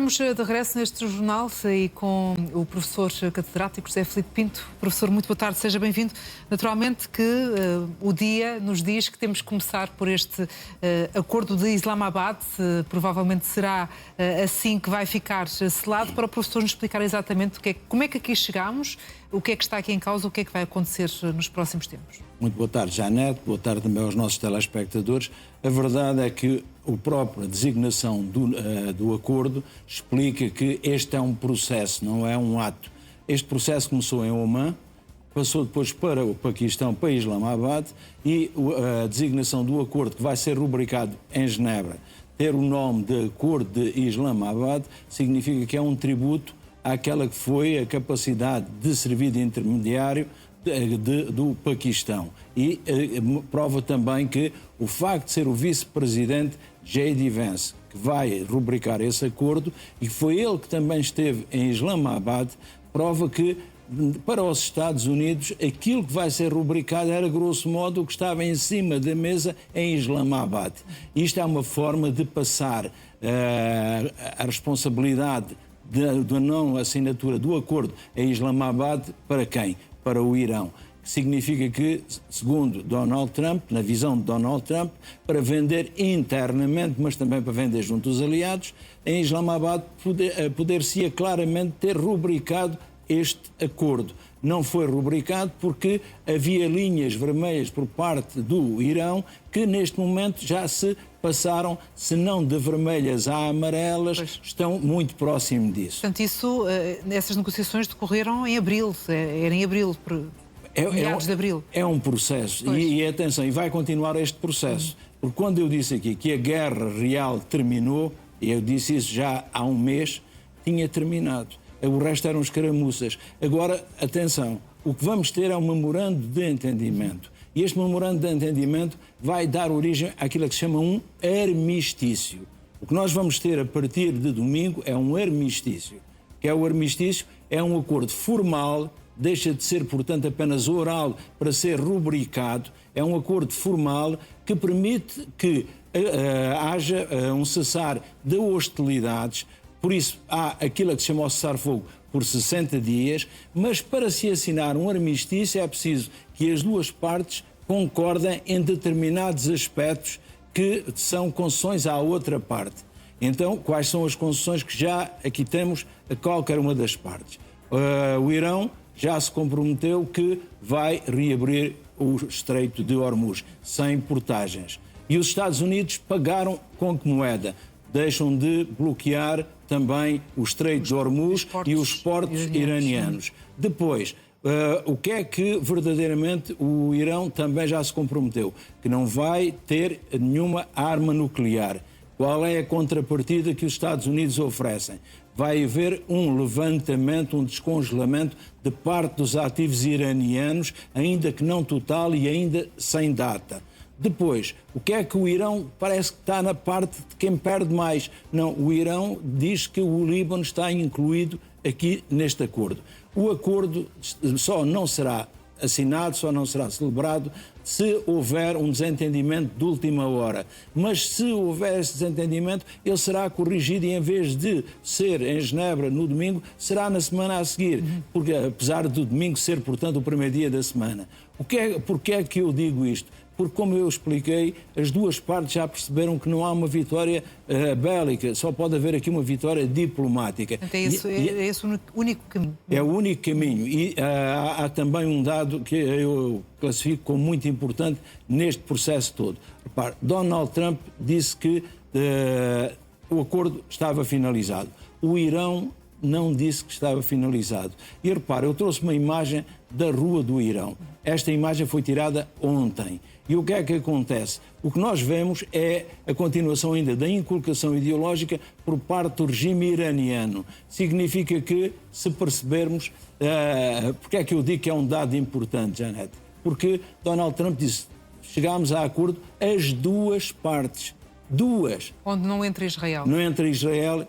Estamos de regresso neste jornal e com o professor catedrático José Filipe Pinto. Professor, muito boa tarde, seja bem-vindo. Naturalmente que o dia nos diz que temos que começar por este acordo de Islamabad. Provavelmente será assim que vai ficar selado, para o professor nos explicar exatamente como é que aqui chegamos, o que é que está aqui em causa, o que é que vai acontecer nos próximos tempos. Muito boa tarde, Janete. Boa tarde também aos nossos telespectadores. A verdade é que a própria designação do acordo explica que este é um processo, não é um ato. Este processo começou em Oman, passou depois para o Paquistão, para Islamabad, e a designação do acordo, que vai ser rubricado em Genebra, ter o nome de Acordo de Islamabad, significa que é um tributo àquela que foi a capacidade de servir de intermediário do Paquistão. E prova também que o facto de ser o vice-presidente J.D. Vance, que vai rubricar esse acordo, e foi ele que também esteve em Islamabad, prova que para os Estados Unidos aquilo que vai ser rubricado era grosso modo o que estava em cima da mesa em Islamabad. Isto é uma forma de passar a responsabilidade da não assinatura do acordo em Islamabad para quem? Para o Irão. Que significa que, segundo Donald Trump, na visão de Donald Trump, para vender internamente, mas também para vender junto aos aliados, em Islamabad poder-se claramente ter rubricado este acordo. Não foi rubricado porque havia linhas vermelhas por parte do Irão que neste momento já se passaram, se não de vermelhas a amarelas, estão muito próximo disso. Portanto, essas negociações decorreram em abril, era em abril, meados de abril. É um processo e atenção, e vai continuar este processo, porque quando eu disse aqui que a guerra real terminou, e eu disse isso já há um mês, tinha terminado. O resto eram escaramuças. Agora, atenção, o que vamos ter é um memorando de entendimento. E este memorando de entendimento vai dar origem àquilo que se chama um armistício. O que nós vamos ter a partir de domingo é um armistício. Que é o armistício? É um acordo formal, deixa de ser, portanto, apenas oral para ser rubricado. É um acordo formal que permite que haja um cessar de hostilidades. Por isso, há aquilo que se chama o cessar-fogo por 60 dias, mas para se assinar um armistício é preciso que as duas partes concordem em determinados aspectos que são concessões à outra parte. Então, quais são as concessões que já aqui temos a qualquer uma das partes? O Irão já se comprometeu que vai reabrir o Estreito de Hormuz, sem portagens. E os Estados Unidos pagaram com que moeda? Deixam de bloquear também o Estreito de Hormuz e os portos iranianos. Depois, o que é que verdadeiramente o Irão também já se comprometeu? Que não vai ter nenhuma arma nuclear. Qual é a contrapartida que os Estados Unidos oferecem? Vai haver um levantamento, um descongelamento de parte dos ativos iranianos, ainda que não total e ainda sem data. Depois, o que é que o Irão parece que está na parte de quem perde mais? Não, o Irão diz que o Líbano está incluído aqui neste acordo. O acordo só não será assinado, só não será celebrado se houver um desentendimento de última hora. Mas se houver esse desentendimento, ele será corrigido e em vez de ser em Genebra no domingo, será na semana a seguir. Porque apesar do domingo ser, portanto, o primeiro dia da semana. Porquê é que eu digo isto? Porque, como eu expliquei, as duas partes já perceberam que não há uma vitória bélica, só pode haver aqui uma vitória diplomática. É esse o único caminho. É o único caminho. E há também um dado que eu classifico como muito importante neste processo todo. Repare, Donald Trump disse que o acordo estava finalizado. O Irão não disse que estava finalizado. E repare, eu trouxe uma imagem da rua do Irão. Esta imagem foi tirada ontem. E o que é que acontece? O que nós vemos é a continuação ainda da inculcação ideológica por parte do regime iraniano. Significa que, se percebermos, porque é que eu digo que é um dado importante, Janete? Porque Donald Trump disse, chegámos a acordo as duas partes. Duas. Onde não entra Israel. Não entra Israel,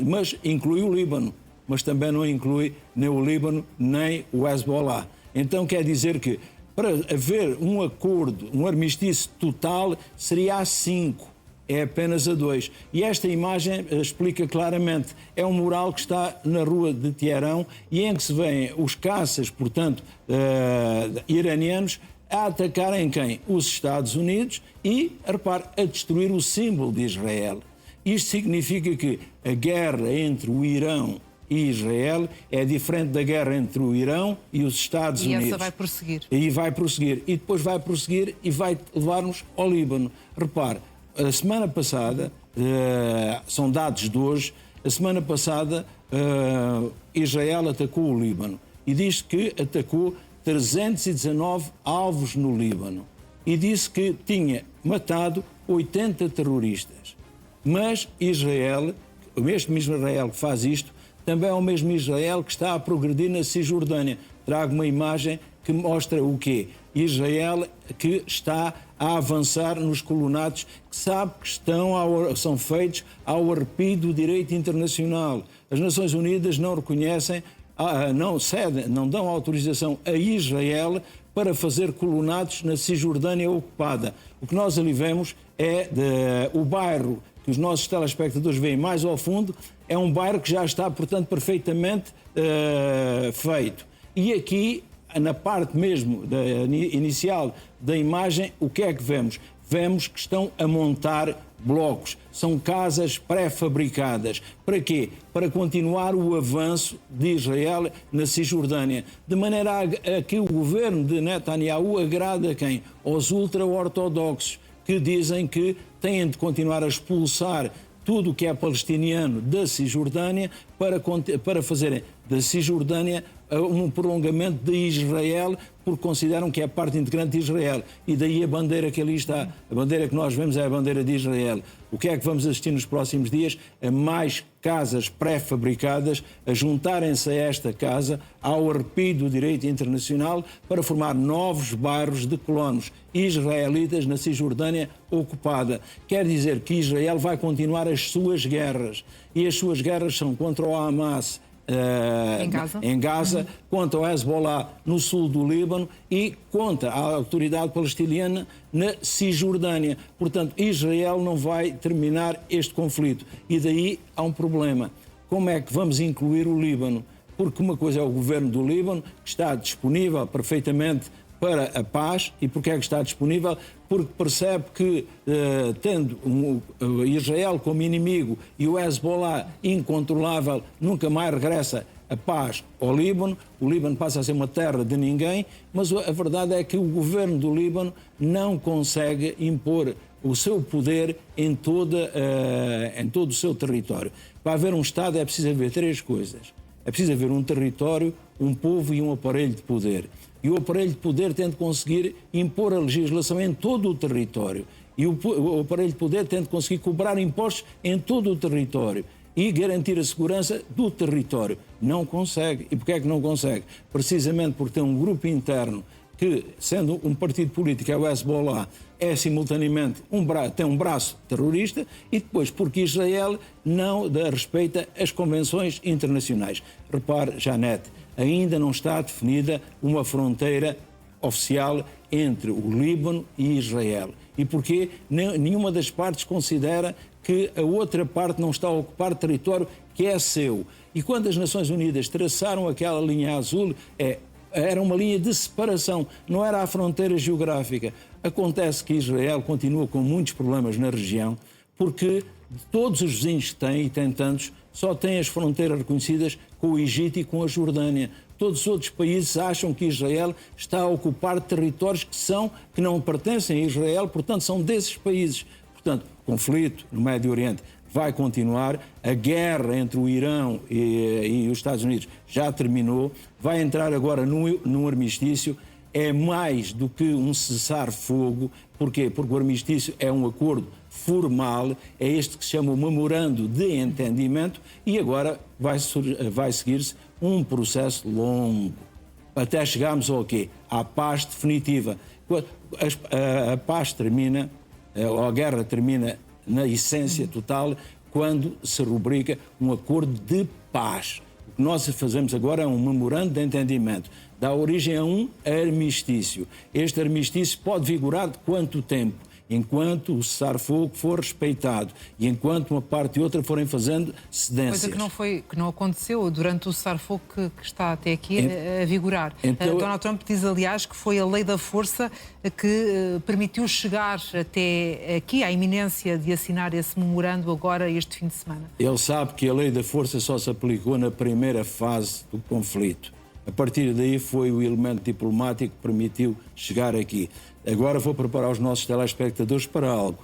mas inclui o Líbano. Mas também não inclui nem o Líbano, nem o Hezbollah. Então quer dizer que para haver um acordo, um armistício total, seria a 5. é apenas a 2. E esta imagem explica claramente. É um mural que está na rua de Teherão e em que se vêem os caças, portanto, iranianos, a atacarem quem? Os Estados Unidos e, repare, a destruir o símbolo de Israel. Isto significa que a guerra entre o Irão e Israel é diferente da guerra entre o Irão e os Estados Unidos. E essa vai prosseguir. E vai prosseguir. E depois vai prosseguir e vai levar-nos ao Líbano. Repare, a semana passada, são dados de hoje, a semana passada Israel atacou o Líbano e diz que atacou 319 alvos no Líbano e disse que tinha matado 80 terroristas. Mas Israel, o mesmo Israel que faz isto, também é o mesmo Israel que está a progredir na Cisjordânia. Trago uma imagem que mostra o quê? Israel que está a avançar nos colonatos que sabe que são feitos ao arrepio do direito internacional. As Nações Unidas não reconhecem, não dão autorização a Israel para fazer colonatos na Cisjordânia ocupada. O que nós ali vemos é o bairro que os nossos telespectadores veem mais ao fundo, é um bairro que já está, portanto, perfeitamente feito. E aqui, na parte mesmo inicial da imagem, o que é que vemos? Vemos que estão a montar blocos. São casas pré-fabricadas. Para quê? Para continuar o avanço de Israel na Cisjordânia. De maneira a que o governo de Netanyahu agrada a quem? Aos ultra-ortodoxos, que dizem que têm de continuar a expulsar tudo o que é palestiniano da Cisjordânia para fazerem da Cisjordânia um prolongamento de Israel, porque consideram que é parte integrante de Israel. E daí a bandeira que ali está. A bandeira que nós vemos é a bandeira de Israel. O que é que vamos assistir nos próximos dias? A mais casas pré-fabricadas a juntarem-se a esta casa ao arrepio do direito internacional para formar novos bairros de colonos israelitas na Cisjordânia ocupada. Quer dizer que Israel vai continuar as suas guerras. E as suas guerras são contra o Hamas, em Gaza, contra o Hezbollah no sul do Líbano e contra a autoridade palestiniana na Cisjordânia. Portanto, Israel não vai terminar este conflito. E daí há um problema. Como é que vamos incluir o Líbano? Porque uma coisa é o governo do Líbano, que está disponível perfeitamente para a paz. E porquê é que está disponível? Porque percebe que, tendo Israel como inimigo e o Hezbollah incontrolável, nunca mais regressa a paz ao Líbano. O Líbano passa a ser uma terra de ninguém, mas a verdade é que o governo do Líbano não consegue impor o seu poder em todo o seu território. Para haver um Estado é preciso haver três coisas. É preciso haver um território, um povo e um aparelho de poder. E o aparelho de poder tem de conseguir impor a legislação em todo o território. E o aparelho de poder tem de conseguir cobrar impostos em todo o território e garantir a segurança do território. Não consegue. E porquê é que não consegue? Precisamente porque tem um grupo interno que, sendo um partido político, é o Hezbollah, é simultaneamente tem um braço terrorista, e depois porque Israel não respeita as convenções internacionais. Repare, Janete, ainda não está definida uma fronteira oficial entre o Líbano e Israel. E porquê? Nenhuma das partes considera que a outra parte não está a ocupar território que é seu. E quando as Nações Unidas traçaram aquela linha azul, era uma linha de separação, não era a fronteira geográfica. Acontece que Israel continua com muitos problemas na região, porque todos os vizinhos que tem, e tem tantos, só têm as fronteiras reconhecidas com o Egito e com a Jordânia. Todos os outros países acham que Israel está a ocupar territórios que não pertencem a Israel, portanto são desses países. Portanto, o conflito no Médio Oriente vai continuar, a guerra entre o Irão e os Estados Unidos já terminou, vai entrar agora num armistício. É mais do que um cessar-fogo. Porquê? Porque o armistício é um acordo formal, é este que se chama o memorando de entendimento, e agora vai seguir-se um processo longo, até chegarmos ao quê? À paz definitiva. A paz termina, ou a guerra termina na essência total, quando se rubrica um acordo de paz. O que nós fazemos agora é um memorando de entendimento. Dá origem a um armistício. Este armistício pode vigorar de quanto tempo? enquanto o cessar-fogo for respeitado e enquanto uma parte e outra forem fazendo cedências. Coisa que não aconteceu durante o cessar-fogo que está até aqui a vigorar. Então, Donald Trump diz, aliás, que foi a lei da força que permitiu chegar até aqui à iminência de assinar esse memorando agora este fim de semana. Ele sabe que a lei da força só se aplicou na primeira fase do conflito. A partir daí foi o elemento diplomático que permitiu chegar aqui. Agora vou preparar os nossos telespectadores para algo.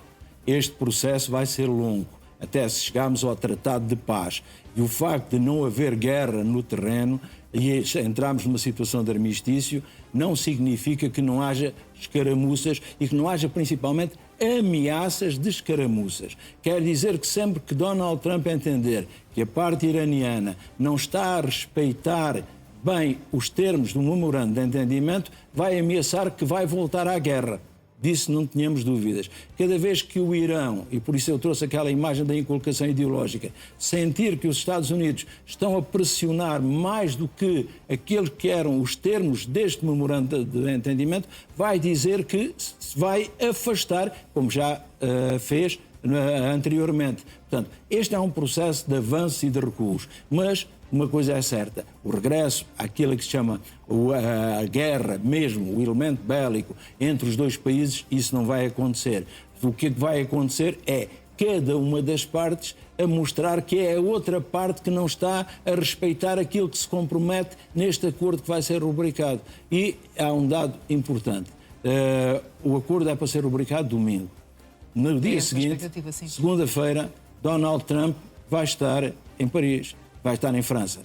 Este processo vai ser longo, até se chegarmos ao Tratado de Paz. E o facto de não haver guerra no terreno e entrarmos numa situação de armistício não significa que não haja escaramuças e que não haja principalmente ameaças de escaramuças. Quer dizer que sempre que Donald Trump entender que a parte iraniana não está a respeitar bem os termos do memorando de entendimento, vai ameaçar que vai voltar à guerra. Disso não tínhamos dúvidas. Cada vez que o Irão, e por isso eu trouxe aquela imagem da inculcação ideológica, sentir que os Estados Unidos estão a pressionar mais do que aqueles que eram os termos deste memorando de entendimento, vai dizer que se vai afastar, como já fez anteriormente. Portanto, este é um processo de avanço e de recuos. Mas uma coisa é certa, o regresso àquilo que se chama a guerra mesmo, o elemento bélico entre os dois países, isso não vai acontecer. O que vai acontecer é cada uma das partes a mostrar que é a outra parte que não está a respeitar aquilo que se compromete neste acordo que vai ser rubricado. E há um dado importante, o acordo é para ser rubricado domingo. No dia seguinte, segunda-feira, Donald Trump vai estar em Paris. Vai estar em França.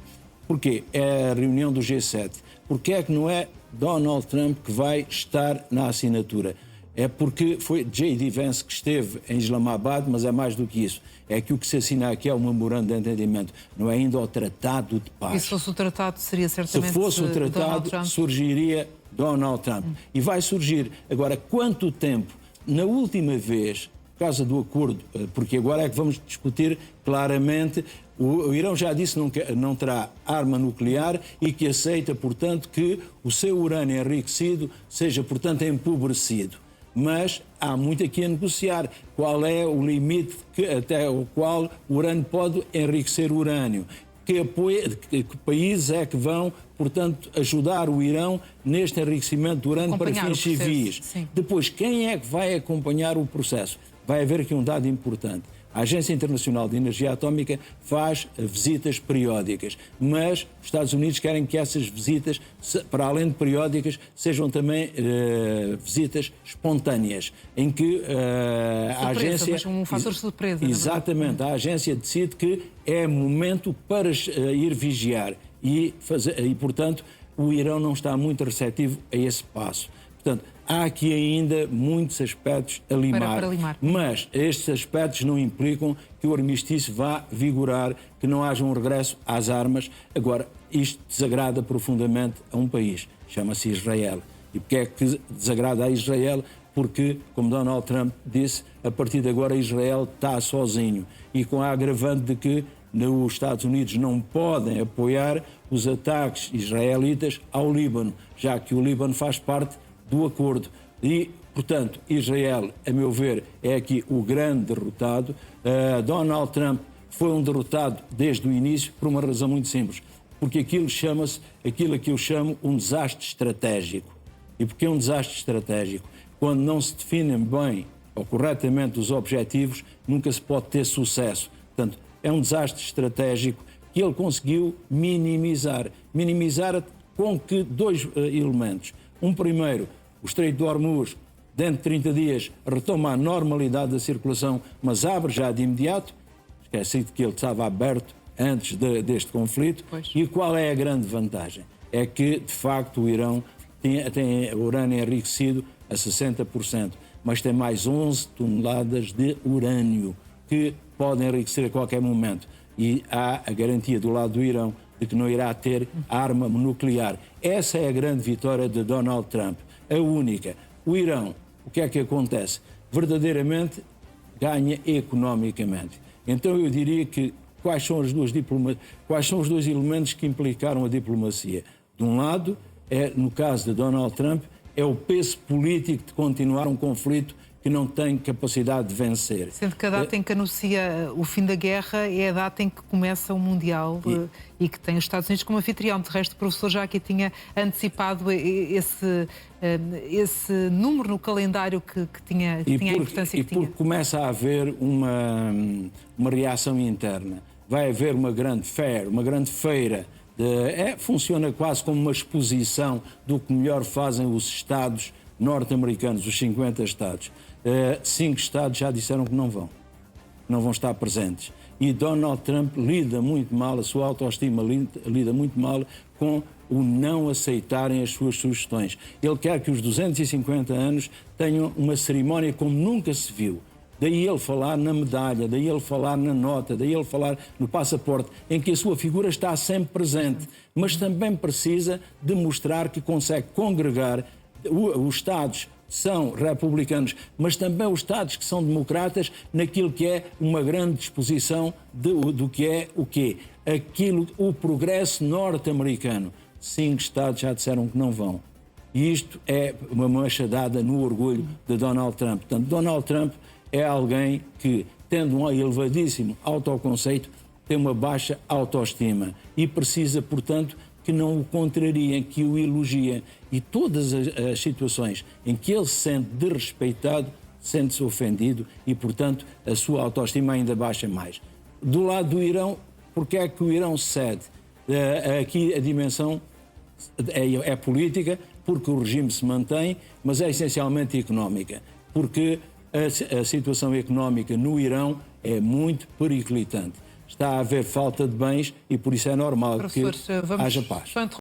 Porquê? É a reunião do G7. Porquê é que não é Donald Trump que vai estar na assinatura? É porque foi J.D. Vance que esteve em Islamabad, mas é mais do que isso. É que o que se assina aqui é o memorando de entendimento, não é ainda o Tratado de Paz. E se fosse o tratado, seria certamente Se fosse o tratado, surgiria Donald Trump. E vai surgir. Agora, quanto tempo? Na última vez, por causa do acordo, porque agora é que vamos discutir claramente. O Irão já disse que não terá arma nuclear e que aceita, portanto, que o seu urânio enriquecido seja, portanto, empobrecido. Mas há muito aqui a negociar. Qual é o limite até o qual o urânio pode enriquecer o urânio? Que países é que vão, portanto, ajudar o Irão neste enriquecimento do urânio para fins civis? Depois, quem é que vai acompanhar o processo? Vai haver aqui um dado importante. A Agência Internacional de Energia Atómica faz visitas periódicas, mas os Estados Unidos querem que essas visitas, para além de periódicas, sejam também visitas espontâneas, em que a agência... Mas um fator surpresa. Exatamente, a agência decide que é momento para ir vigiar e, portanto, o Irão não está muito receptivo a esse passo. Portanto, há aqui ainda muitos aspectos a limar, mas estes aspectos não implicam que o armistício vá vigorar, que não haja um regresso às armas. Agora, isto desagrada profundamente a um país, chama-se Israel. E porquê é que desagrada a Israel? Porque, como Donald Trump disse, a partir de agora Israel está sozinho e com a agravante de que os Estados Unidos não podem apoiar os ataques israelitas ao Líbano, já que o Líbano faz parte do acordo. E, portanto, Israel, a meu ver, é aqui o grande derrotado. Donald Trump foi um derrotado desde o início por uma razão muito simples. Porque aquilo chama-se, aquilo a que eu chamo um desastre estratégico. E porquê um desastre estratégico? Quando não se definem bem ou corretamente os objetivos, nunca se pode ter sucesso. Portanto, é um desastre estratégico que ele conseguiu minimizar. Minimizar com que dois elementos. Um primeiro, o Estreito de Hormuz, dentro de 30 dias, retoma a normalidade da circulação, mas abre já de imediato. Esqueci de que ele estava aberto antes deste conflito. Pois. E qual é a grande vantagem? É que, de facto, o Irão tem urânio enriquecido a 60%, mas tem mais 11 toneladas de urânio que podem enriquecer a qualquer momento. E há a garantia do lado do Irão de que não irá ter arma nuclear. Essa é a grande vitória de Donald Trump, a única. O Irão, o que é que acontece? Verdadeiramente ganha economicamente. Então eu diria que quais são os dois elementos que implicaram a diplomacia? De um lado, no caso de Donald Trump, é o peso político de continuar um conflito que não tem capacidade de vencer. Sendo que a data em que anuncia o fim da guerra é a data em que começa o Mundial e que tem os Estados Unidos como anfitrião. De resto, o professor já aqui tinha antecipado esse número no calendário que tinha a importância que tinha. E porque começa a haver uma reação interna. Vai haver uma grande feira. Funciona quase como uma exposição do que melhor fazem os Estados norte-americanos, os 50 Estados. 5 Estados já disseram que não vão estar presentes. E Donald Trump lida muito mal, a sua autoestima lida muito mal com o não aceitarem as suas sugestões. Ele quer que os 250 anos tenham uma cerimónia como nunca se viu. Daí ele falar na medalha, daí ele falar na nota, daí ele falar no passaporte, em que a sua figura está sempre presente, mas também precisa demonstrar que consegue congregar os Estados que são republicanos, mas também os Estados que são democratas, naquilo que é uma grande disposição do que é o quê? O progresso norte-americano. 5 Estados já disseram que não vão. E isto é uma machadada no orgulho de Donald Trump. Portanto, Donald Trump é alguém que, tendo um elevadíssimo autoconceito, tem uma baixa autoestima e precisa, portanto, que não o contrariem, que o elogiem. E todas as situações em que ele se sente desrespeitado, sente-se ofendido e, portanto, a sua autoestima ainda baixa mais. Do lado do Irão, porque é que o Irão cede? Aqui a dimensão é política, porque o regime se mantém, mas é essencialmente económica, porque a situação económica no Irão é muito periclitante. Está a haver falta de bens e por isso é normal que haja paz.